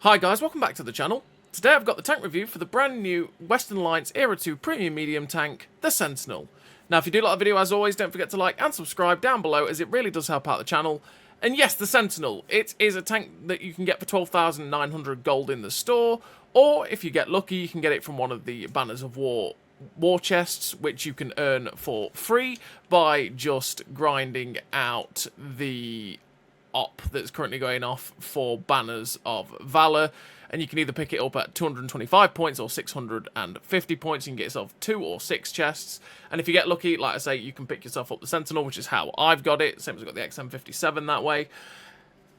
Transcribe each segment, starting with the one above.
Hi guys, welcome back to the channel. Today I've got the tank review for the brand new Western Alliance Era 2 Premium Medium tank, the Sentinelle. Now if you do like the video, as always, don't forget to like and subscribe down below, as it really does help out the channel. And yes, the Sentinelle, it is a tank that you can get for 12,900 gold in the store, or if you get lucky you can get it from one of the Banners of War chests, which you can earn for free by just grinding out the op that's currently going off for Banners of Valor, and you can either pick it up at 225 points or 650 points. You can get yourself 2 or 6 chests, and if you get lucky, like I say, you can pick yourself up the Sentinelle, which is how I've got it, same as I've got the XM57 that way.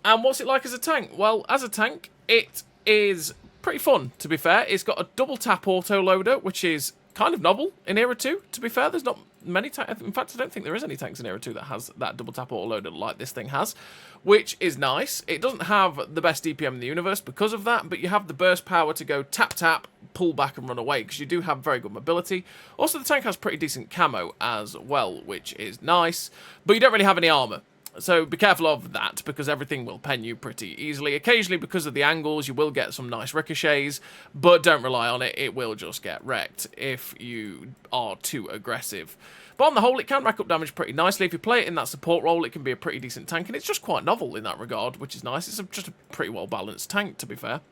And what's it like as a tank? Well, as a tank, it is pretty fun, to be fair. It's got a double tap auto loader, which is kind of novel in Era 2, to be fair. There's not many tanks. In fact, I don't think there is any tanks in Era 2 that has that double tap auto loader like this thing has, which is nice. It doesn't have the best DPM in the universe because of that, but you have the burst power to go tap tap, pull back and run away, because you do have very good mobility. Also, the tank has pretty decent camo as well, which is nice, but you don't really have any armor. So be careful of that, because everything will pen you pretty easily. Occasionally, because of the angles, you will get some nice ricochets, but don't rely on it. It will just get wrecked if you are too aggressive. But on the whole, it can rack up damage pretty nicely. If you play it in that support role, it can be a pretty decent tank, and it's just quite novel in that regard, which is nice. It's just a pretty well-balanced tank, to be fair.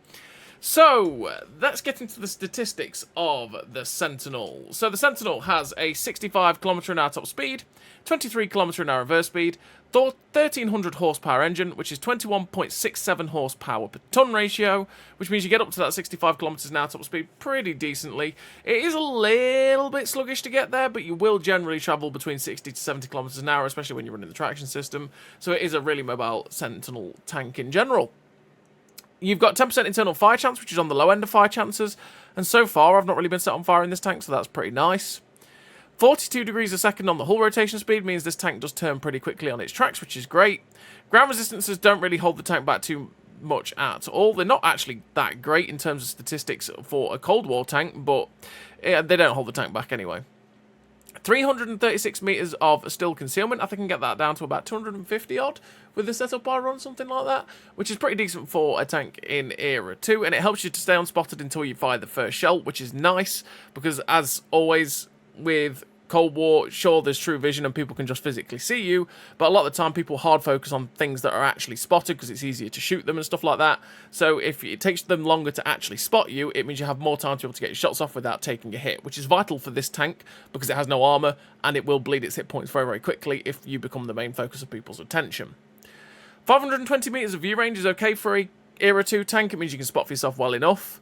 So, let's get into the statistics of the Sentinelle. So, the Sentinelle has a 65 km/h top speed, 23 km/h reverse speed, 1300 horsepower engine, which is 21.67 horsepower per ton ratio, which means you get up to that 65 km/h top speed pretty decently. It is a little bit sluggish to get there, but you will generally travel between 60 to 70 km/h, especially when you're running the traction system. So, it is a really mobile Sentinelle tank in general. You've got 10% internal fire chance, which is on the low end of fire chances, and so far I've not really been set on fire in this tank, so that's pretty nice. 42 degrees a second on the hull rotation speed means this tank does turn pretty quickly on its tracks, which is great. Ground resistances don't really hold the tank back too much at all. They're not actually that great in terms of statistics for a Cold War tank, but they don't hold the tank back anyway. 336 meters of still concealment. I think I can get that down to about 250 odd with the setup I run, something like that, which is pretty decent for a tank in Era 2, and it helps you to stay unspotted until you fire the first shell, which is nice, because as always with Cold War, sure, there's true vision and people can just physically see you, but a lot of the time people hard focus on things that are actually spotted because it's easier to shoot them and stuff like that. So if it takes them longer to actually spot you, it means you have more time to be able to get your shots off without taking a hit, which is vital for this tank because it has no armor and it will bleed its hit points very, very quickly if you become the main focus of people's attention. 520 meters of view range is okay for a Era 2 tank. It means you can spot for yourself well enough.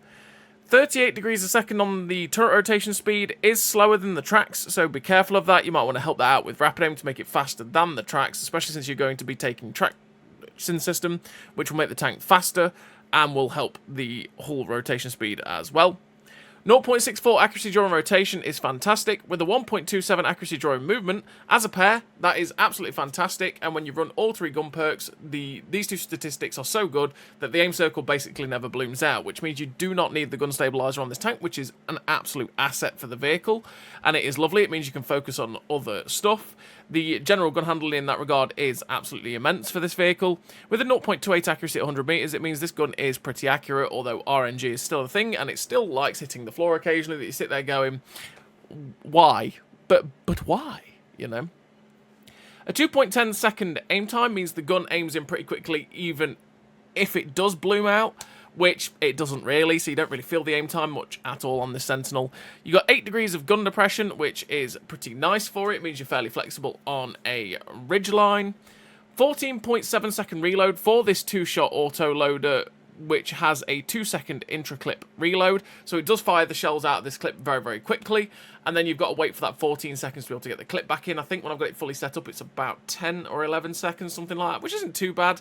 38 degrees a second on the turret rotation speed is slower than the tracks, so be careful of that. You might want to help that out with rapid aim to make it faster than the tracks, especially since you're going to be taking traction system, which will make the tank faster and will help the hull rotation speed as well. 0.64 accuracy during rotation is fantastic, with a 1.27 accuracy during movement. As a pair, that is absolutely fantastic, and when you run all 3 gun perks, these 2 statistics are so good that the aim circle basically never blooms out, which means you do not need the gun stabilizer on this tank, which is an absolute asset for the vehicle, and it is lovely. It means you can focus on other stuff. The general gun handling in that regard is absolutely immense for this vehicle. With a 0.28 accuracy at 100 meters, it means this gun is pretty accurate, although RNG is still a thing, and it still likes hitting the floor occasionally, that you sit there going, why? But why? You know? A 2.10 second aim time means the gun aims in pretty quickly, even if it does bloom out, which it doesn't really, so you don't really feel the aim time much at all on this Sentinelle. You got 8 degrees of gun depression, which is pretty nice for it. It means you're fairly flexible on a ridgeline. 14.7 second reload for this 2-shot auto loader, which has a 2-second intra-clip reload, so it does fire the shells out of this clip very, very quickly, and then you've got to wait for that 14 seconds to be able to get the clip back in. I think when I've got it fully set up, it's about 10 or 11 seconds, something like that, which isn't too bad,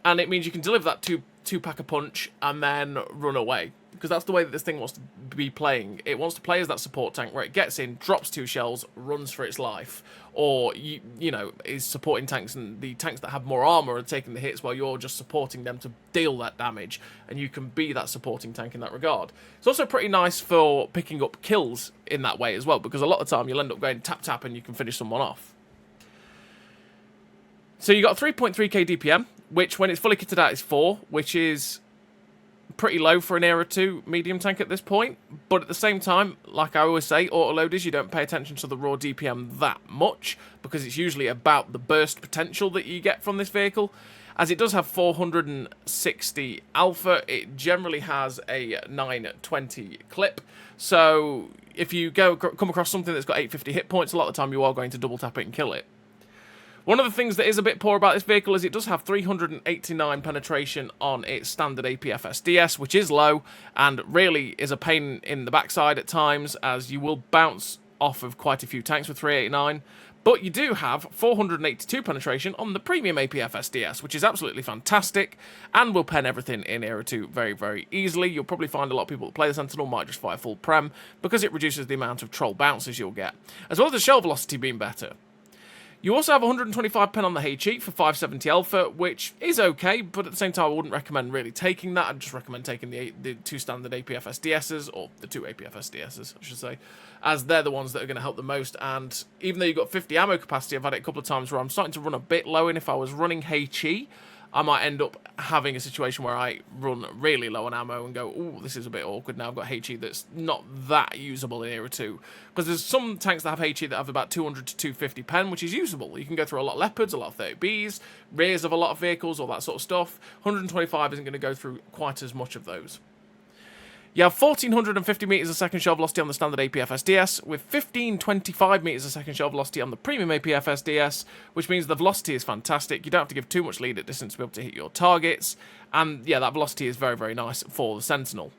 and it means you can deliver that two-pack a punch and then run away, because that's the way that this thing wants to be playing. It wants to play as that support tank where it gets in, drops 2 shells, runs for its life, or you know, is supporting tanks, and the tanks that have more armor are taking the hits while you're just supporting them to deal that damage, and you can be that supporting tank in that regard. It's also pretty nice for picking up kills in that way as well, because a lot of the time you'll end up going tap tap and you can finish someone off. So you got 3.3k DPM, which when it's fully kitted out is 4, which is pretty low for an Era 2 medium tank at this point, but at the same time, like I always say, autoloaders, you don't pay attention to the raw DPM that much, because it's usually about the burst potential that you get from this vehicle. As it does have 460 alpha, it generally has a 920 clip, so if you come across something that's got 850 hit points, a lot of the time you are going to double tap it and kill it. One of the things that is a bit poor about this vehicle is it does have 389 penetration on its standard APF SDS, which is low, and really is a pain in the backside at times, as you will bounce off of quite a few tanks with 389. But you do have 482 penetration on the premium APF SDS, which is absolutely fantastic, and will pen everything in Era 2 very, very easily. You'll probably find a lot of people that play the Sentinel might just fire full prem, because it reduces the amount of troll bounces you'll get, as well as the shell velocity being better. You also have 125 pen on the HE for 570 alpha, which is okay, but at the same time I wouldn't recommend really taking that. I'd just recommend taking the two standard APF SDSs, or the two APF SDSs, I should say, as they're the ones that are going to help the most. And even though you've got 50 ammo capacity, I've had it a couple of times where I'm starting to run a bit low, and if I was running HE, I might end up having a situation where I run really low on ammo and go, ooh, this is a bit awkward now. I've got HE that's not that usable in Era 2. Because there's some tanks that have HE that have about 200 to 250 pen, which is usable. You can go through a lot of Leopards, a lot of 30Bs, rears of a lot of vehicles, all that sort of stuff. 125 isn't going to go through quite as much of those. You have 1450 meters a second shell velocity on the standard APF SDS, with 1525 meters a second shell velocity on the premium APF SDS, which means the velocity is fantastic. You don't have to give too much lead at distance to be able to hit your targets, and yeah, that velocity is very, very nice for the Sentinel.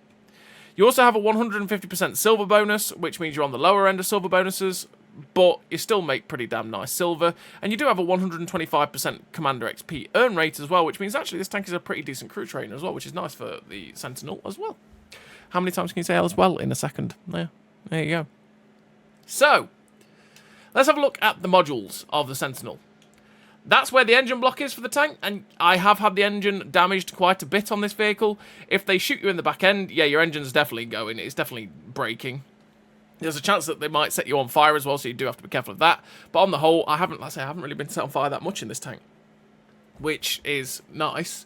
You also have a 150% silver bonus, which means you're on the lower end of silver bonuses, but you still make pretty damn nice silver, and you do have a 125% Commander XP earn rate as well, which means actually this tank is a pretty decent crew trainer as well, which is nice for the Sentinel as well. How many times can you say as well in a second? There you go. So, let's have a look at the modules of the Sentinel. That's where the engine block is for the tank, and I have had the engine damaged quite a bit on this vehicle. If they shoot you in the back end, yeah, your engine's definitely going. It's definitely breaking. There's a chance that they might set you on fire as well, so you do have to be careful of that. But on the whole, I haven't really been set on fire that much in this tank, which is nice.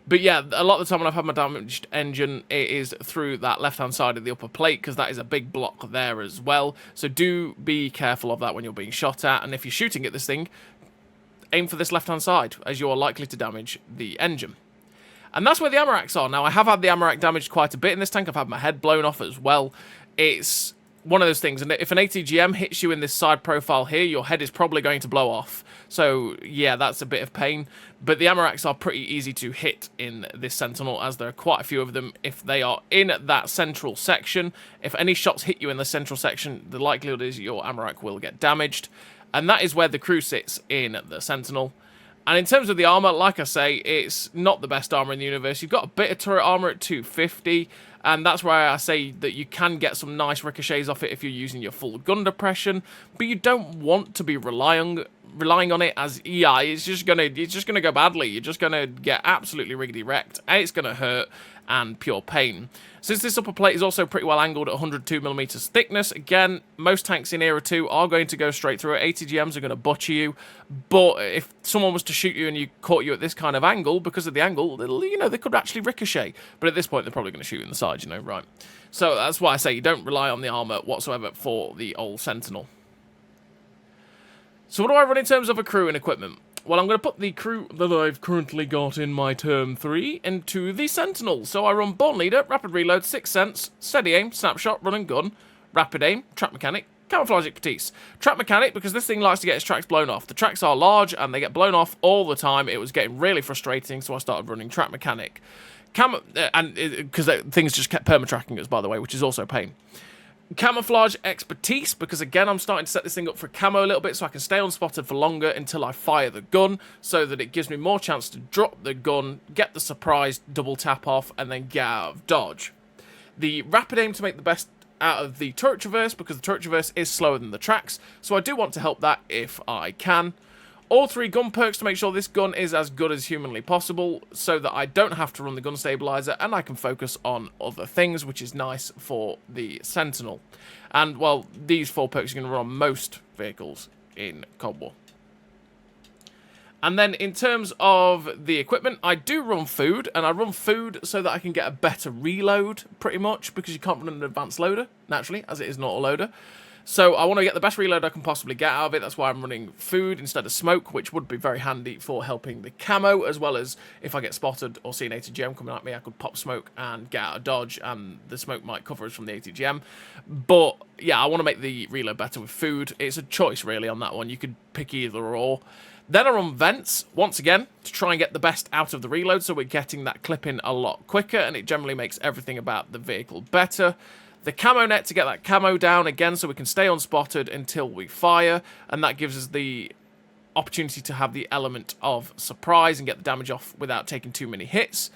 But yeah, a lot of the time when I've had my damaged engine, it is through that left-hand side of the upper plate, because that is a big block there as well. So do be careful of that when you're being shot at, and if you're shooting at this thing, aim for this left-hand side, as you are likely to damage the engine. And that's where the ammo racks are. Now, I have had the ammo rack damaged quite a bit in this tank. I've had my head blown off as well. It's one of those things, and if an ATGM hits you in this side profile here, your head is probably going to blow off. So, yeah, that's a bit of pain. But the ammo racks are pretty easy to hit in this Sentinel, as there are quite a few of them. If they are in that central section, if any shots hit you in the central section, the likelihood is your ammo rack will get damaged. And that is where the crew sits in the Sentinel. And in terms of the armor, like I say, it's not the best armor in the universe. You've got a bit of turret armor at 250, and that's why I say that you can get some nice ricochets off it if you're using your full gun depression, but you don't want to be relying on it, as yeah, it's just gonna go badly. You're just gonna get absolutely riggedy wrecked, and it's gonna hurt and pure pain. Since this upper plate is also pretty well angled at 102mm thickness, again, most tanks in Era 2 are going to go straight through it. ATGMs are going to butcher you, but if someone was to shoot you and you caught you at this kind of angle, because of the angle, they could actually ricochet. But at this point, they're probably going to shoot you in the side, right? So that's why I say you don't rely on the armor whatsoever for the old Sentinel. So what do I run in terms of a crew and equipment? Well, I'm going to put the crew that I've currently got in my Term 3 into the Sentinel. So I run Born Leader, Rapid Reload, 6th Sense, Steady Aim, Snapshot, Run and Gun, Rapid Aim, Track Mechanic, Camouflage Expertise. Track Mechanic, because this thing likes to get its tracks blown off. The tracks are large, and they get blown off all the time. It was getting really frustrating, so I started running Track Mechanic. Because things just kept perma-tracking us, by the way, which is also a pain. Camouflage Expertise, because again I'm starting to set this thing up for camo a little bit so I can stay unspotted for longer until I fire the gun, so that it gives me more chance to drop the gun, get the surprise double tap off, and then get out of dodge. The Rapid Aim to make the best out of the turret traverse, because the turret traverse is slower than the tracks, so I do want to help that if I can. All 3 gun perks to make sure this gun is as good as humanly possible, so that I don't have to run the gun stabilizer and I can focus on other things, which is nice for the Sentinel. And, well, these 4 perks are going to run on most vehicles in Cold War. And then in terms of the equipment, I do run food, and I run food so that I can get a better reload, pretty much, because you can't run an advanced loader, naturally, as it is not a loader. So I want to get the best reload I can possibly get out of it. That's why I'm running food instead of smoke, which would be very handy for helping the camo, as well as if I get spotted or see an ATGM coming at me, I could pop smoke and get out of dodge, and the smoke might cover us from the ATGM. But yeah, I want to make the reload better with food. It's a choice, really, on that one. You could pick either or. Then I run vents, once again, to try and get the best out of the reload, so we're getting that clip in a lot quicker, and it generally makes everything about the vehicle better. The camo net to get that camo down again, so we can stay unspotted until we fire, and that gives us the opportunity to have the element of surprise and get the damage off without taking too many hits.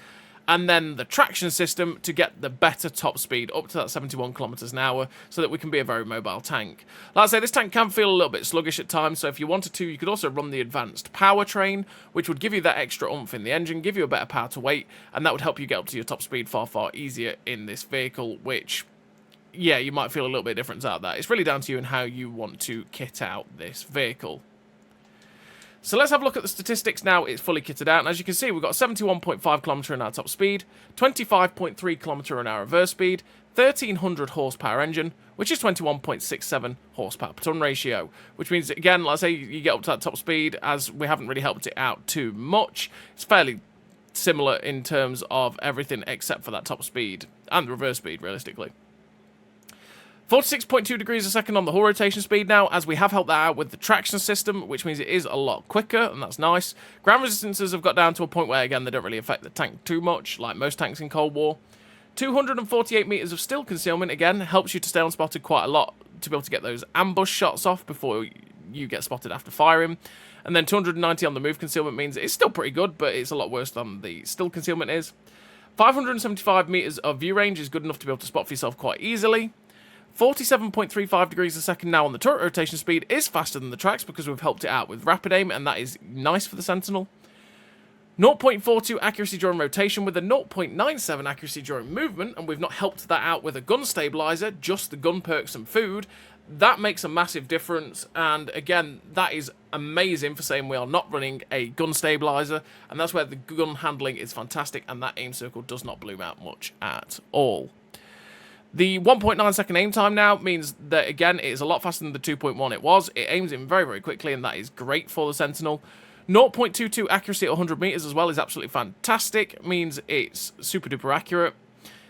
And then the traction system to get the better top speed up to that 71 kilometers an hour, so that we can be a very mobile tank. Like I say, this tank can feel a little bit sluggish at times, so if you wanted to, you could also run the advanced powertrain, which would give you that extra oomph in the engine, give you a better power to weight, and that would help you get up to your top speed far, far easier in this vehicle, which, yeah, you might feel a little bit different out of that. It's really down to you and how you want to kit out this vehicle. So let's have a look at the statistics now. It's fully kitted out, and as you can see, we've got 71.5 kilometer an hour top speed, 25.3 kilometer an hour reverse speed, 1300 horsepower engine, which is 21.67 horsepower per ton ratio, which means, again, let's say you get up to that top speed, as we haven't really helped it out too much. It's fairly similar in terms of everything except for that top speed and the reverse speed, realistically. 46.2 degrees a second on the hull rotation speed now, as we have helped that out with the traction system, which means it is a lot quicker, and that's nice. Ground resistances have got down to a point where, again, they don't really affect the tank too much, like most tanks in Cold War. 248 meters of still concealment, again, helps you to stay unspotted quite a lot, to be able to get those ambush shots off before you get spotted after firing. And then 290 on the move concealment means it's still pretty good, but it's a lot worse than the still concealment is. 575 meters of view range is good enough to be able to spot for yourself quite easily. 47.35 degrees a second now on the turret rotation speed is faster than the tracks because we've helped it out with rapid aim, and that is nice for the Sentinel. 0.42 accuracy during rotation with a 0.97 accuracy during movement, and we've not helped that out with a gun stabilizer, just the gun perks and food. That makes a massive difference, and again, that is amazing for saying we are not running a gun stabilizer, and that's where the gun handling is fantastic, and that aim circle does not bloom out much at all. The 1.9 second aim time now means that, again, it is a lot faster than the 2.1 it was. It aims in very, very quickly, and that is great for the Sentinel. 0.22 accuracy at 100 meters as well is absolutely fantastic. Means it's super duper accurate.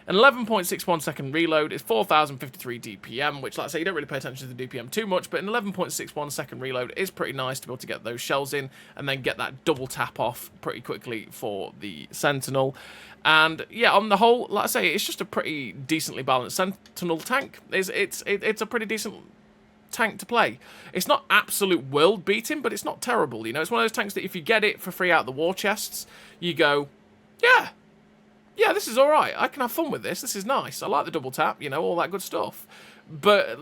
An 11.61 second reload is 4,053 DPM, which, like I say, you don't really pay attention to the DPM too much, but an 11.61 second reload is pretty nice to be able to get those shells in and then get that double tap off pretty quickly for the Sentinel. And yeah, on the whole, like I say, it's just a pretty decently balanced Sentinel tank. It's a pretty decent tank to play. It's not absolute world beating, but it's not terrible. You know, it's one of those tanks that if you get it for free out of the war chests, you go, yeah, this is all right. I can have fun with this. This is nice. I like the double tap, you know, all that good stuff. But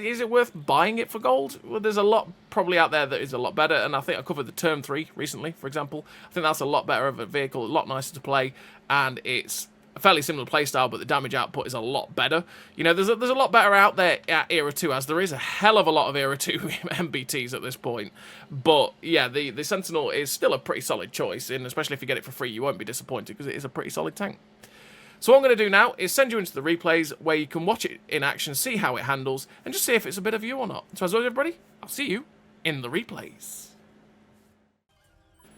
is it worth buying it for gold? Well, there's a lot probably out there that is a lot better, and I think I covered the Term 3 recently, for example. I think that's a lot better of a vehicle, a lot nicer to play, and it's a fairly similar playstyle, but the damage output is a lot better. You know, there's a lot better out there at Era 2, as there is a hell of a lot of Era 2 MBTs at this point. But yeah, the Sentinel is still a pretty solid choice, and especially if you get it for free, you won't be disappointed, because it is a pretty solid tank. So what I'm going to do now is send you into the replays where you can watch it in action, see how it handles, and just see if it's a bit of you or not. So as always, everybody, I'll see you in the replays.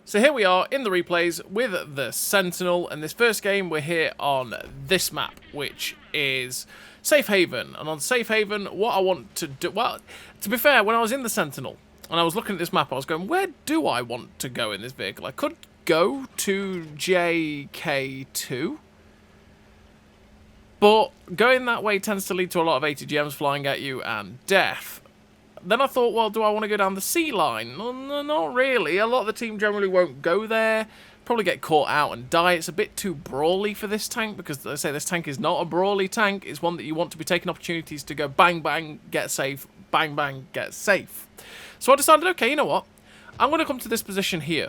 So here we are in the replays with the Sentinel, and this first game we're here on this map, which is Safe Haven. And on Safe Haven, what I want to do, well, to be fair, when I was in the Sentinel and I was looking at this map, I was going, where do I want to go in this vehicle? I could go to JK2, but going that way tends to lead to a lot of ATGMs flying at you and death. Then I thought, well, do I want to go down the sea line? No, not really. A lot of the team generally won't go there. Probably get caught out and die. It's a bit too brawly for this tank, because, as I say, this tank is not a brawly tank. It's one that you want to be taking opportunities to go bang, bang, get safe, bang, bang, get safe. So I decided, okay, you know what? I'm going to come to this position here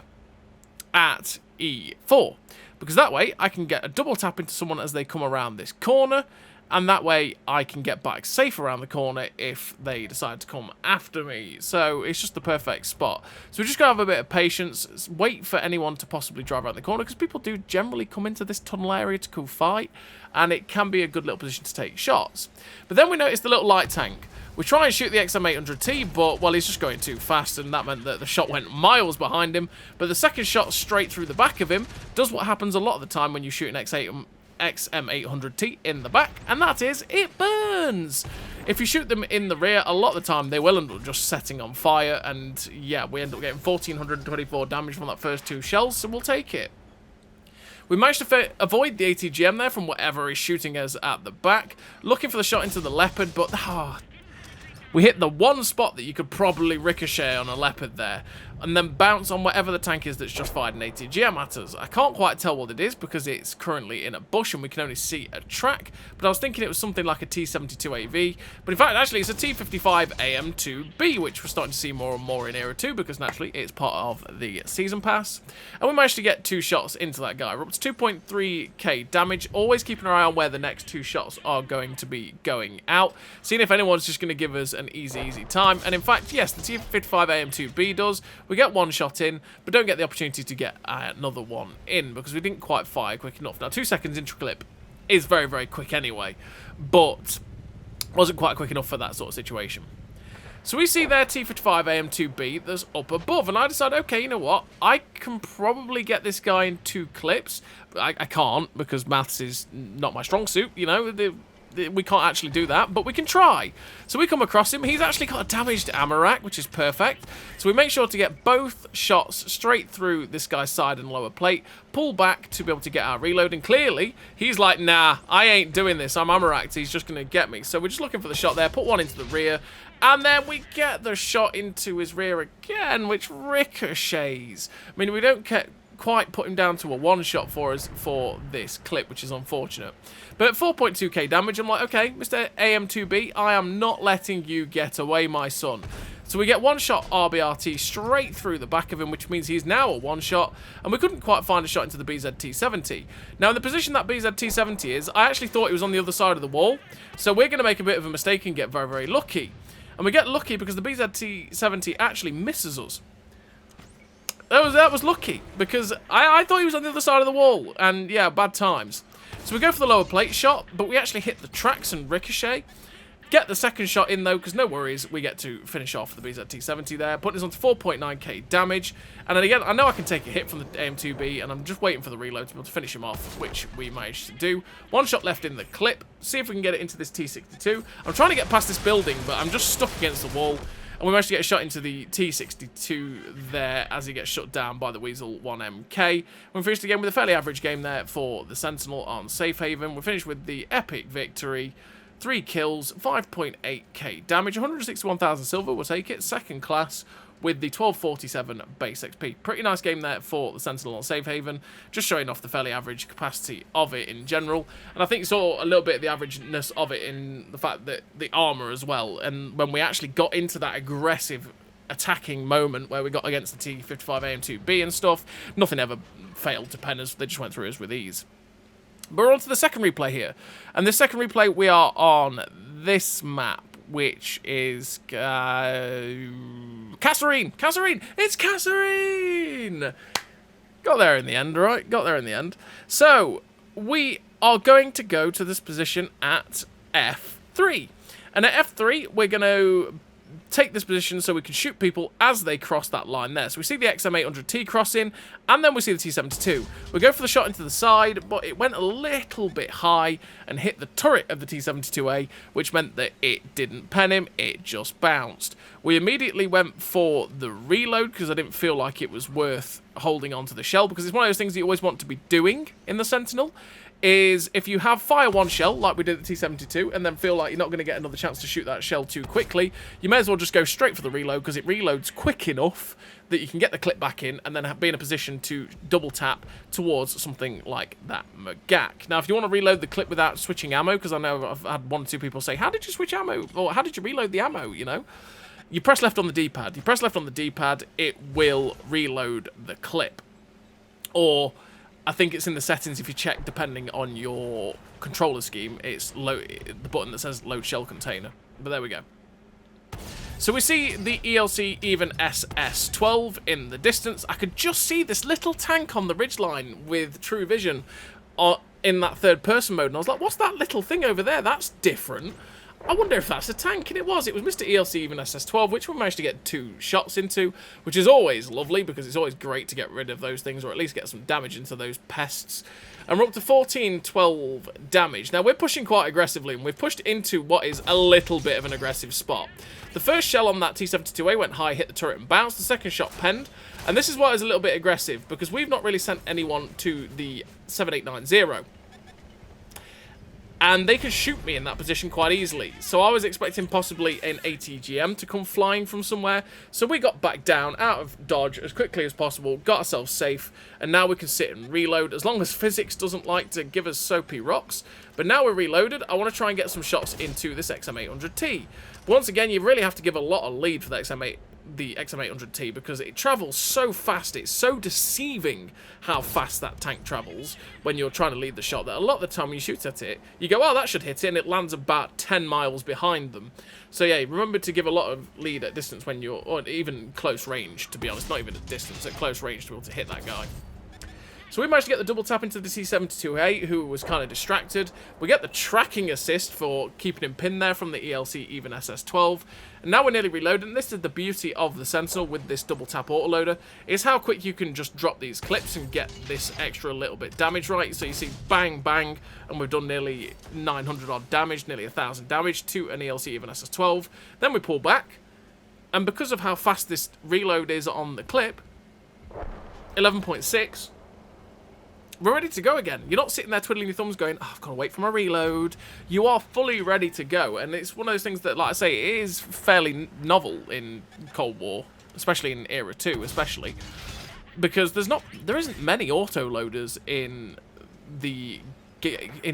at E4. because that way I can get a double tap into someone as they come around this corner, and that way I can get back safe around the corner if they decide to come after me. So it's just the perfect spot. So we just gotta have a bit of patience, wait for anyone to possibly drive around the corner, because people do generally come into this tunnel area to go fight, and it can be a good little position to take shots. But then we notice the little light tank. We try and shoot the XM800T, but, well, he's just going too fast, and that meant that the shot went miles behind him. But the second shot straight through the back of him does what happens a lot of the time when you shoot an XM800T in the back, and that is, it burns. If you shoot them in the rear, a lot of the time they will end up just setting on fire, and yeah, we end up getting 1424 damage from that first 2 shells, so we'll take it. We managed to avoid the ATGM there from whatever is shooting us at the back, looking for the shot into the Leopard, but we hit the one spot that you could probably ricochet on a Leopard there, and then bounce on whatever the tank is that's just fired an ATGM at us. I can't quite tell what it is because it's currently in a bush and we can only see a track, but I was thinking it was something like a T-72AV, but in fact actually it's a T-55 AM2B, which we're starting to see more and more in Era 2 because naturally it's part of the Season Pass. And we managed to get 2 shots into that guy. We're up to 2.3k damage, always keeping an eye on where the next 2 shots are going to be going out, seeing if anyone's just going to give us an easy time. And in fact, yes, the T-55 AM2B does. We get 1 shot in, but don't get the opportunity to get another one in because we didn't quite fire quick enough. Now, 2 seconds intra-clip is very quick anyway, but wasn't quite quick enough for that sort of situation. So we see their T-55 AM2B that's up above, and I decide, okay, you know what? I can probably get this guy in 2 clips. I can't because maths is not my strong suit, you know. We can't actually do that, but we can try. So we come across him. He's actually got a damaged ammo rack, which is perfect. So we make sure to get both shots straight through this guy's side and lower plate, pull back to be able to get our reload, and clearly he's like, nah, I ain't doing this. I'm ammo racked. He's just going to get me. So we're just looking for the shot there, put one into the rear, and then we get the shot into his rear again, which ricochets. I mean, we don't quite put him down to a 1-shot for us for this clip, which is unfortunate. But 4.2k damage, I'm like, okay, Mr. AM2B, I am not letting you get away, my son. So we get 1-shot RBRT straight through the back of him, which means he's now a 1-shot, and we couldn't quite find a shot into the BZT-70. Now, in the position that BZT-70 is, I actually thought it was on the other side of the wall, so we're going to make a bit of a mistake and get very lucky. And we get lucky because the BZT-70 actually misses us. That was lucky, because I thought he was on the other side of the wall, and yeah, bad times. So we go for the lower plate shot, but we actually hit the tracks and ricochet. Get the second shot in though, because no worries, we get to finish off the BZT-70 there, putting us on to 4.9k damage. And then again, I know I can take a hit from the AM2B, and I'm just waiting for the reload to be able to finish him off, which we managed to do. 1 shot left in the clip, see if we can get it into this T-62. I'm trying to get past this building, but I'm just stuck against the wall. And we managed to get a shot into the T-62 there as he gets shut down by the Weasel 1MK. We finished the game with a fairly average game there for the Sentinel on Safe Haven. We finished with the epic victory. 3 kills, 5.8k damage, 161,000 silver, we'll take it. Second class with the 1247 base XP. Pretty nice game there for the Sentinel on Safe Haven, just showing off the fairly average capacity of it in general. And I think you saw a little bit of the averageness of it in the fact that the armour as well. And when we actually got into that aggressive attacking moment where we got against the T-55 AM2B and stuff, nothing ever failed to pen us. They just went through us with ease. But we're on to the second replay here. And this second replay, we are on this map, which is Kasserine! It's Kasserine! Got there in the end, right? Got there in the end. So, we are going to go to this position at F3. And at F3, we're going to take this position so we can shoot people as they cross that line there. So we see the XM800T crossing, and then we see the T-72. We go for the shot into the side, but it went a little bit high and hit the turret of the T-72A, which meant that it didn't pen him, it just bounced. We immediately went for the reload because I didn't feel like it was worth holding onto the shell, because it's one of those things that you always want to be doing in the Sentinel, is if you have fire 1 shell, like we did at the T-72, and then feel like you're not going to get another chance to shoot that shell too quickly, you may as well just go straight for the reload, because it reloads quick enough that you can get the clip back in, and then be in a position to double tap towards something like that Magak. Now, if you want to reload the clip without switching ammo, because I know I've had 1 or 2 people say, how did you switch ammo? Or how did you reload the ammo, you know? You press left on the D-pad. You press left on the D-pad, it will reload the clip. Or I think it's in the settings if you check, depending on your controller scheme, it's the button that says load shell container. But there we go. So we see the ELC even SS-12 in the distance. I could just see this little tank on the ridgeline with true vision in that third person mode. And I was like, what's that little thing over there? That's different. I wonder if that's a tank, and it was. It was Mr. ELC even SS-12, which we managed to get 2 shots into, which is always lovely, because it's always great to get rid of those things, or at least get some damage into those pests. And we're up to 1412 damage. Now, we're pushing quite aggressively, and we've pushed into what is a little bit of an aggressive spot. The first shell on that T-72A went high, hit the turret and bounced. The second shot penned. And this is why it's a little bit aggressive, because we've not really sent anyone to the 7890. And they can shoot me in that position quite easily. So I was expecting possibly an ATGM to come flying from somewhere. So we got back down, out of dodge as quickly as possible, got ourselves safe, and now we can sit and reload, as long as physics doesn't like to give us soapy rocks. But now we're reloaded, I want to try and get some shots into this XM800T. Once again, you really have to give a lot of lead for the XM800T, because it travels so fast. It's so deceiving how fast that tank travels when you're trying to lead the shot, that a lot of the time when you shoot at it, you go, oh, that should hit it, and it lands about 10 miles behind them. So yeah, remember to give a lot of lead at distance when you're, or even close range, to be honest, not even at distance, at close range to be able to hit that guy. So we managed to get the double tap into the T-72A, who was kind of distracted. We get the tracking assist for keeping him pinned there from the ELC even SS-12. And now we're nearly reloaded, and this is the beauty of the Sentinel with this double tap autoloader, is how quick you can just drop these clips and get this extra little bit damage right. So you see bang, bang, and we've done nearly 900 odd damage, nearly 1,000 damage to an ELC even SS-12. Then we pull back, and because of how fast this reload is on the clip, 11.6, we're ready to go again. You're not sitting there twiddling your thumbs going, oh, I've got to wait for my reload. You are fully ready to go. And it's one of those things that, like I say, it is fairly novel in Cold War, especially in Era 2, especially. Because there isn't many autoloaders in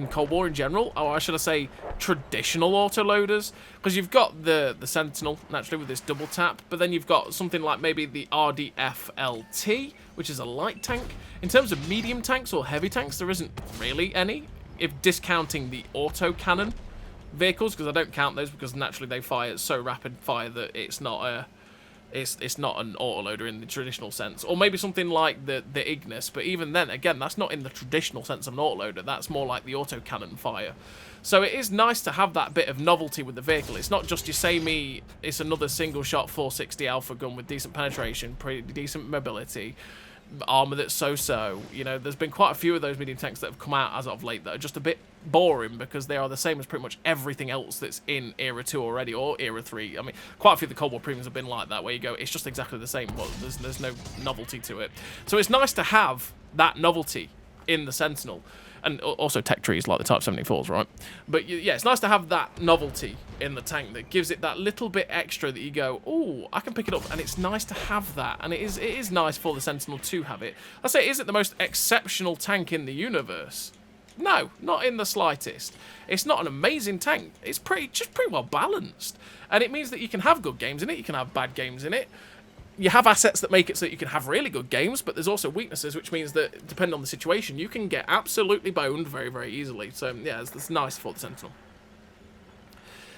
Cold War in general, or should I say traditional autoloaders, because you've got the Sentinel, naturally, with this double tap, but then you've got something like maybe the RDF-LT, which is a light tank. In terms of medium tanks or heavy tanks, there isn't really any, if discounting the autocannon vehicles, because I don't count those, because naturally they fire so rapid fire that it's not it's not an autoloader in the traditional sense. Or maybe something like the Ignis, but even then, again, that's not in the traditional sense of an autoloader, that's more like the autocannon fire. So it is nice to have that bit of novelty with the vehicle. It's not just your samey, it's another single-shot 460 Alpha gun with decent penetration, pretty decent mobility, armour that's so-so. You know, there's been quite a few of those medium tanks that have come out as of late that are just a bit boring, because they are the same as pretty much everything else that's in Era 2 already, or Era 3. I mean, quite a few of the Cold War premiums have been like that, where you go, it's just exactly the same, but there's no novelty to it. So it's nice to have that novelty in the Sentinel. And also tech trees like the Type 74s, right? But yeah, it's nice to have that novelty in the tank that gives it that little bit extra that you go, oh, I can pick it up, and it's nice to have that. And it is nice for the Sentinel to have it. I say, is it the most exceptional tank in the universe? No, not in the slightest. It's not an amazing tank. It's just pretty well balanced. And it means that you can have good games in it, you can have bad games in it. You have assets that make it so that you can have really good games, but there's also weaknesses, which means that, depending on the situation, you can get absolutely boned very, very easily. So, yeah, it's nice for the Sentinel.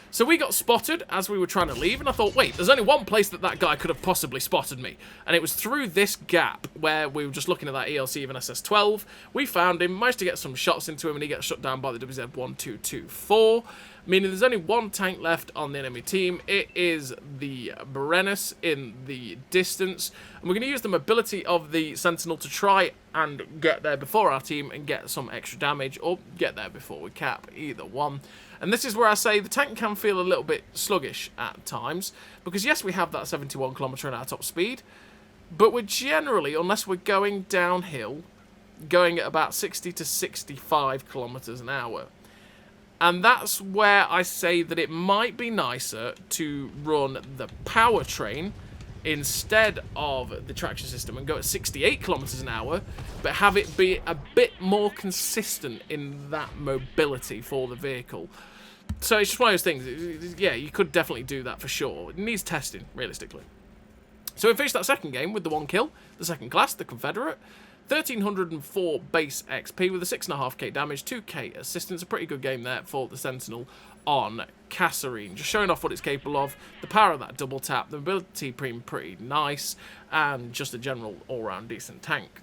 So we got spotted as we were trying to leave, and I thought, wait, there's only one place that guy could have possibly spotted me. And it was through this gap where we were just looking at that ELC even SS-12. We found him, managed to get some shots into him, and he gets shut down by the WZ-1224. Meaning there's only one tank left on the enemy team. It is the Brennus in the distance. And we're going to use the mobility of the Sentinel to try and get there before our team and get some extra damage, or get there before we cap, either one. And this is where I say the tank can feel a little bit sluggish at times, because yes, we have that 71 km/h top speed, but we're generally, unless we're going downhill, going at about 60 to 65 km/h. And that's where I say that it might be nicer to run the powertrain instead of the traction system and go at 68 km/h, but have it be a bit more consistent in that mobility for the vehicle. So it's just one of those things. Yeah, you could definitely do that for sure. It needs testing, realistically. So we finished that second game with the 1 kill, the second class, the Confederate. 1304 base XP with a 6.5k damage, 2k assistance. A pretty good game there for the Sentinel on Kasserine. Just showing off what it's capable of, the power of that double tap, the mobility pretty nice, and just a general all-round decent tank.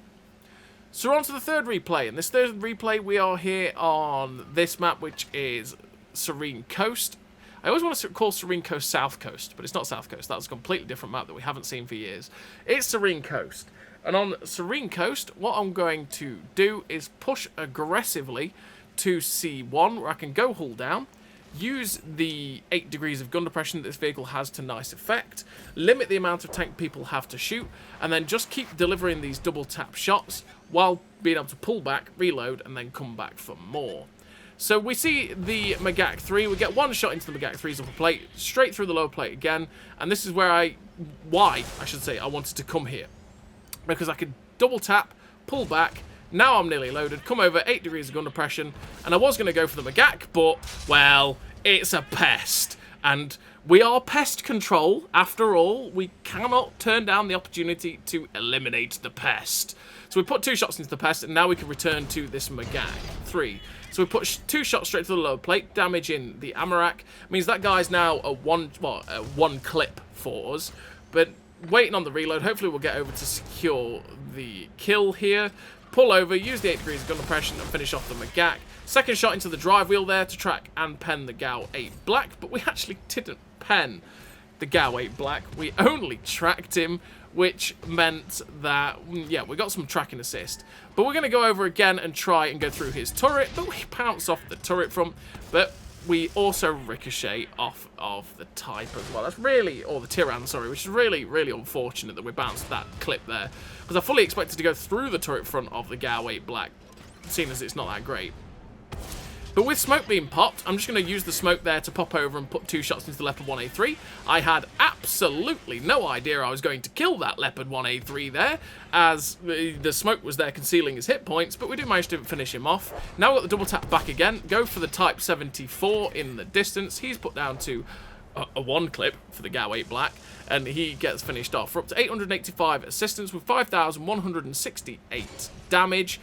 So we're on to the third replay. In this third replay, we are here on this map, which is Serene Coast. I always want to call Serene Coast South Coast, but it's not South Coast. That's a completely different map that we haven't seen for years. It's Serene Coast. And on Serene Coast, what I'm going to do is push aggressively to C1, where I can go hull down, use the 8 degrees of gun depression that this vehicle has to nice effect, limit the amount of tank people have to shoot, and then just keep delivering these double tap shots while being able to pull back, reload, and then come back for more. So we see the Magak 3, we get one shot into the Magak 3's upper plate, straight through the lower plate again, and this is where I wanted to come here. Because I could double tap, pull back, now I'm nearly loaded, come over, 8 degrees of gun depression, and I was going to go for the Magak, but, well, it's a pest. And we are pest control, after all. We cannot turn down the opportunity to eliminate the pest. So we put 2 shots into the pest, and now we can return to this Magak 3. So we put 2 shots straight to the lower plate, damaging the Amarak. Means that guy's now a one clip for us. But waiting on the reload, hopefully we'll get over to secure the kill here. Pull over, use the 8 degrees of gun depression and finish off the Magak. Second shot into the drive wheel there to track and pen the Gao 8 Black, but we actually didn't pen the Gao 8 Black. We only tracked him, which meant that, yeah, we got some tracking assist. But we're going to go over again and try and go through his turret, but we pounce off the turret from, but we also ricochet off of the Type as well. That's really, or the Tyran, sorry, which is really, really unfortunate that we bounced that clip there. Because I fully expected to go through the turret front of the Gao 8 Black, seeing as it's not that great. But with smoke being popped, I'm just going to use the smoke there to pop over and put 2 shots into the Leopard 1A3. I had absolutely no idea I was going to kill that Leopard 1A3 there, as the smoke was there concealing his hit points, but we did manage to finish him off. Now we've got the double tap back again, go for the Type 74 in the distance. He's put down to a 1 clip for the Gao 8 Black, and he gets finished off. We're up to 885 assistance with 5,168 damage.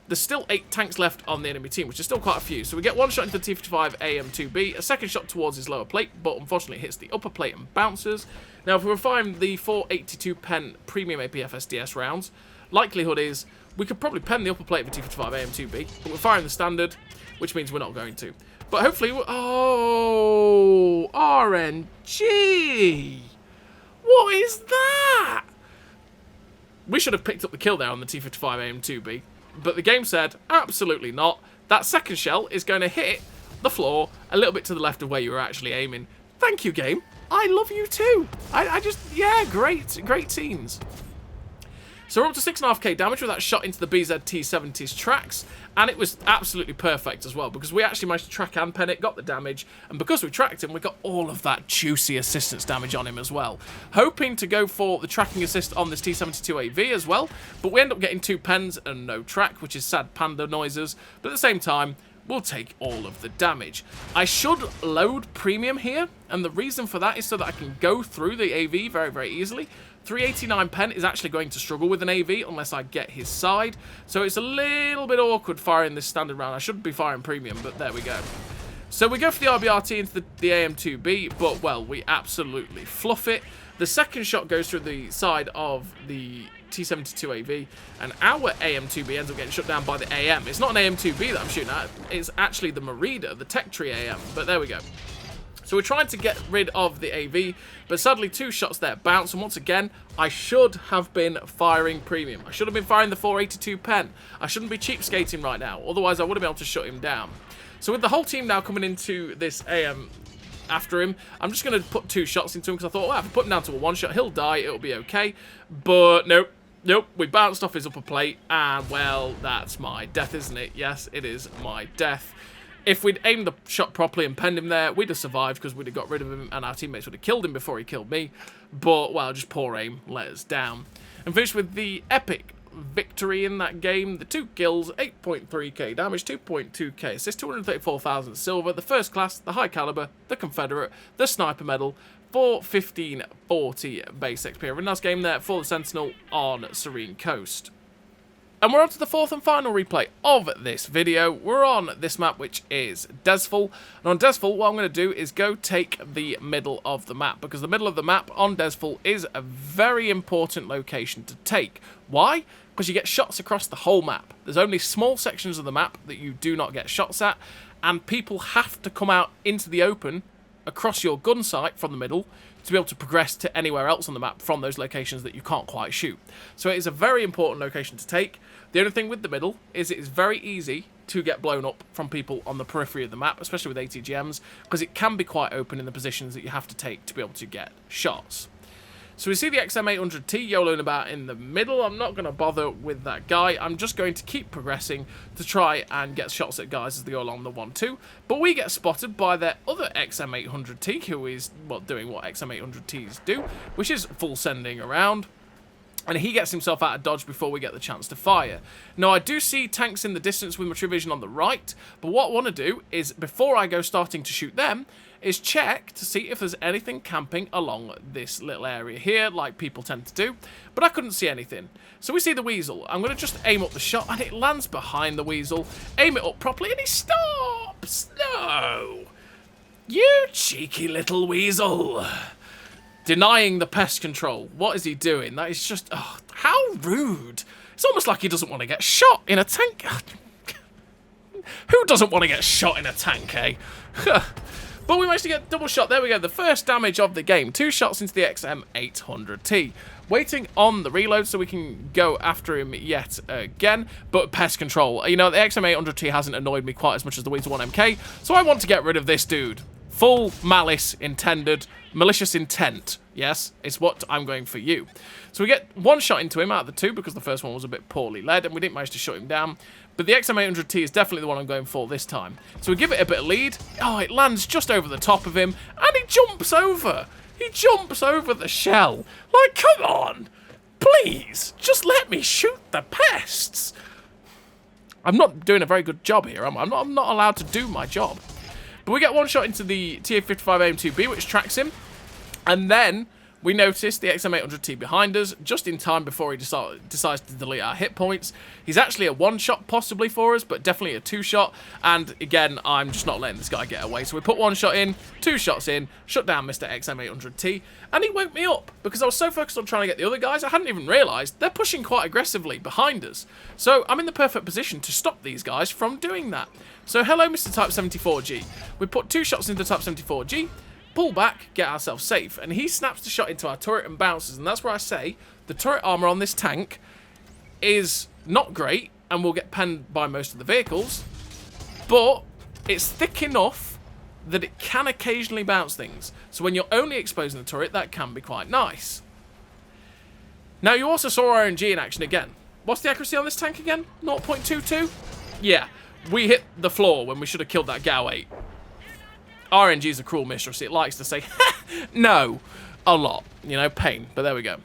There's still 8 tanks left on the enemy team, which is still quite a few. So we get 1 shot into the T-55 AM2B, a second shot towards his lower plate, but unfortunately hits the upper plate and bounces. Now, if we refine the 482 pen premium APF SDS rounds, likelihood is we could probably pen the upper plate of the T-55 AM2B, but we're firing the standard, which means we're not going to. But hopefully, oh, RNG! What is that? We should have picked up the kill there on the T-55 AM2B. But the game said, absolutely not. That second shell is going to hit the floor a little bit to the left of where you were actually aiming. Thank you, game. I love you too. I just, yeah, great scenes. So we're up to 6.5k damage with that shot into the BZT-70's tracks, and it was absolutely perfect as well, because we actually managed to track and pen it, got the damage, and because we tracked him, we got all of that juicy assistance damage on him as well. Hoping to go for the tracking assist on this T-72AV as well, but we end up getting 2 pens and no track, which is sad panda noises, but at the same time, we'll take all of the damage. I should load premium here, and the reason for that is so that I can go through the AV very, very easily. 389 pen is actually going to struggle with an AV unless I get his side, so it's a little bit awkward firing this standard round. I should be firing premium, but there we go. So we go for the RBRT into the AM2B, but, well, we absolutely fluff it. The second shot goes through the side of the T-72AV, and our AM2B ends up getting shut down by the AM. It's not an AM2B that I'm shooting at, it's actually the Merida, the Tech Tree AM, but there we go. So we're trying to get rid of the AV, but sadly 2 shots there bounce, and once again, I should have been firing premium. I should have been firing the 482 pen. I shouldn't be cheapskating right now, otherwise I would have been able to shut him down. So with the whole team now coming into this AM after him, I'm just going to put 2 shots into him, because I thought, well, if I put him down to a 1 shot, he'll die, it'll be okay. But nope. Nope, we bounced off his upper plate, and, well, that's my death, isn't it? Yes, it is my death. If we'd aimed the shot properly and penned him there, we'd have survived because we'd have got rid of him and our teammates would have killed him before he killed me. But, well, just poor aim let us down. And finished with the epic victory in that game. The 2 kills, 8.3k damage, 2.2k assist, 234,000 silver, the first class, the high caliber, the Confederate, the sniper medal, for 1540 base XP. A really nice game there for the Sentinel on Serene Coast. And we're on to the fourth and final replay of this video. We're on this map, which is Desfall. And on Desfall, what I'm going to do is go take the middle of the map, because the middle of the map on Desfall is a very important location to take. Why? Because you get shots across the whole map. There's only small sections of the map that you do not get shots at, and people have to come out into the open across your gun sight from the middle to be able to progress to anywhere else on the map from those locations that you can't quite shoot. So it is a very important location to take. The only thing with the middle is it is very easy to get blown up from people on the periphery of the map, especially with ATGMs, because it can be quite open in the positions that you have to take to be able to get shots. So we see the XM800T YOLOing about in the middle. I'm not going to bother with that guy. I'm just going to keep progressing to try and get shots at guys as they go along the 1-2. But we get spotted by their other XM800T, who is doing what XM800Ts do, which is full sending around. And he gets himself out of dodge before we get the chance to fire. Now, I do see tanks in the distance with my true vision on the right, but what I want to do is, before I go starting to shoot them, is check to see if there's anything camping along this little area here, like people tend to do, but I couldn't see anything. So we see the Weasel. I'm going to just aim up the shot, and it lands behind the Weasel. Aim it up properly, and he stops! No! You cheeky little Weasel! Denying the pest control. What is he doing? That is just... oh, how rude. It's almost like he doesn't want to get shot in a tank. Who doesn't want to get shot in a tank, eh? But we managed to get double shot. There we go. The first damage of the game. 2 shots into the XM800T. Waiting on the reload so we can go after him yet again. But pest control. You know, the XM800T hasn't annoyed me quite as much as the Weasel 1MK. So I want to get rid of this dude. Full malice intended. Malicious intent. Yes, it's what I'm going for you. So we get 1 shot into him out of the 2 because the first one was a bit poorly led and we didn't manage to shut him down. But the XM800T is definitely the one I'm going for this time. So we give it a bit of lead. Oh, it lands just over the top of him and he jumps over. He jumps over the shell. Like, come on. Please, just let me shoot the pests. I'm not doing a very good job here. I'm not allowed to do my job. But we get 1 shot into the TA-55 AIM-2B, which tracks him. And then we notice the XM800T behind us, just in time before he decides to delete our hit points. He's actually a 1-shot possibly for us, but definitely a 2-shot. And again, I'm just not letting this guy get away. So we put 1 shot in, 2 shots in, shut down Mr. XM800T. And he woke me up because I was so focused on trying to get the other guys, I hadn't even realised they're pushing quite aggressively behind us. So I'm in the perfect position to stop these guys from doing that. So hello, Mr. Type 74G. We put 2 shots into Type 74G. Pull back, get ourselves safe, and he snaps the shot into our turret and bounces, and that's where I say the turret armor on this tank is not great and will get penned by most of the vehicles, but it's thick enough that it can occasionally bounce things. So when you're only exposing the turret, that can be quite nice. Now you also saw RNG in action again. What's the accuracy on this tank again? 0.22? Yeah, we hit the floor when we should have killed that GAU 8. RNG is a cruel mistress. It likes to say, no, a lot. You know, pain. But there we go.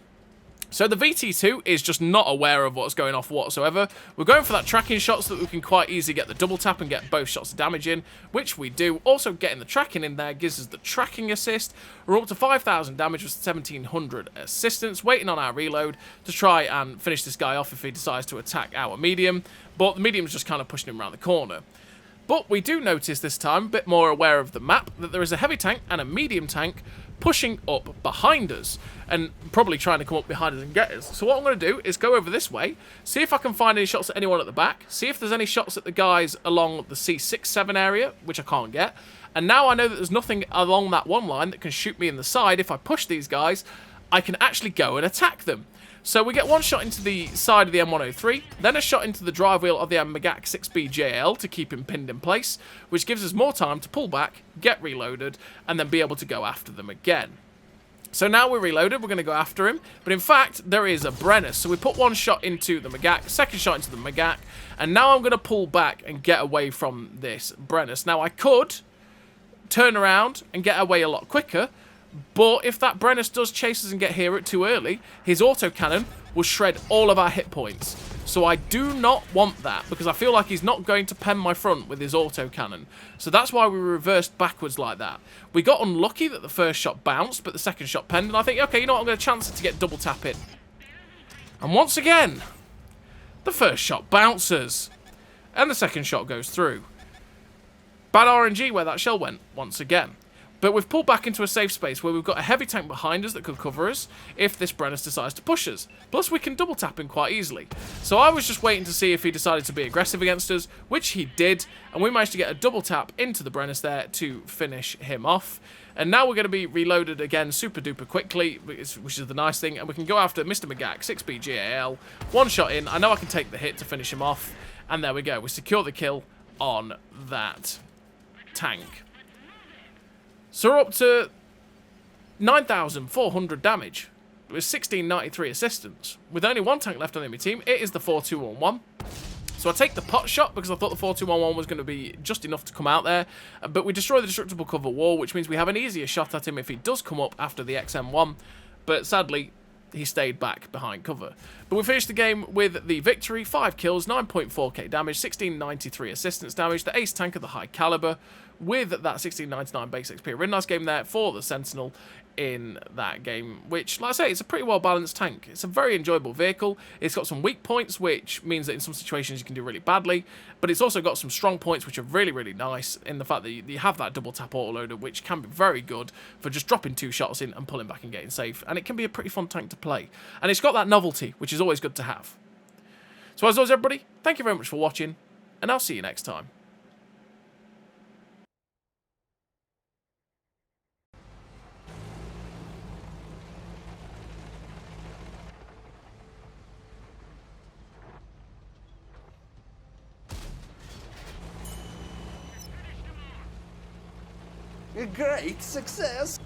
So the VT2 is just not aware of what's going off whatsoever. We're going for that tracking shot so that we can quite easily get the double tap and get both shots of damage in, which we do. Also, getting the tracking in there gives us the tracking assist. We're up to 5,000 damage with 1,700 assistance, waiting on our reload to try and finish this guy off if he decides to attack our medium. But the medium's just kind of pushing him around the corner. But we do notice this time, a bit more aware of the map, that there is a heavy tank and a medium tank pushing up behind us and probably trying to come up behind us and get us. So what I'm going to do is go over this way, see if I can find any shots at anyone at the back, see if there's any shots at the guys along the C6-7 area, which I can't get. And now I know that there's nothing along that one line that can shoot me in the side. If I push these guys, I can actually go and attack them. So we get 1 shot into the side of the M103, then a shot into the drive wheel of the Magak 6B JL to keep him pinned in place, which gives us more time to pull back, get reloaded, and then be able to go after them again. So now we're reloaded, we're going to go after him, but in fact, there is a Brenner. So we put 1 shot into the Magak, 2nd shot into the Magak, and now I'm going to pull back and get away from this Brenner. Now I could turn around and get away a lot quicker, but if that Brennus does chase us and get here too early, his autocannon will shred all of our hit points. So I do not want that, because I feel like he's not going to pen my front with his autocannon. So that's why we reversed backwards like that. We got unlucky that the first shot bounced, but the second shot penned, and I think, okay, you know what, I'm going to chance it to get double tap in. And once again, The first shot bounces, and the second shot goes through. Bad RNG where that shell went, once again. But we've pulled back into a safe space where we've got a heavy tank behind us that could cover us if this Brennus decides to push us. Plus, we can double tap him quite easily. So I was just waiting to see if he decided to be aggressive against us, which he did, and we managed to get a double tap into the Brennus there to finish him off. And now we're going to be reloaded again super duper quickly, which is the nice thing, and we can go after Mr. Magak, 6B GAL, one shot in. I know I can take the hit to finish him off, and there we go. We secure the kill on that tank. So we're up to 9,400 damage with 1693 assistance. With only one tank left on the enemy team, it is the 4-2-1-1. So I take the pot shot because I thought the 4-2-1-1 was going to be just enough to come out there. But we destroy the destructible cover wall, which means we have an easier shot at him if he does come up after the XM1. But sadly, he stayed back behind cover. But we finished the game with the victory, 5 kills, 9.4k damage, 1693 assistance damage, the ace tank of the high caliber, with that 1699 base XP. A really nice game there for the Sentinel in that game, which, like I say, it's a pretty well-balanced tank. It's a very enjoyable vehicle. It's got some weak points, which means that in some situations you can do really badly, but it's also got some strong points, which are really, really nice in the fact that you have that double tap autoloader, which can be very good for just dropping 2 shots in and pulling back and getting safe, and it can be a pretty fun tank to play. And it's got that novelty, which is always good to have. So as always, everybody, thank you very much for watching, and I'll see you next time. A great success!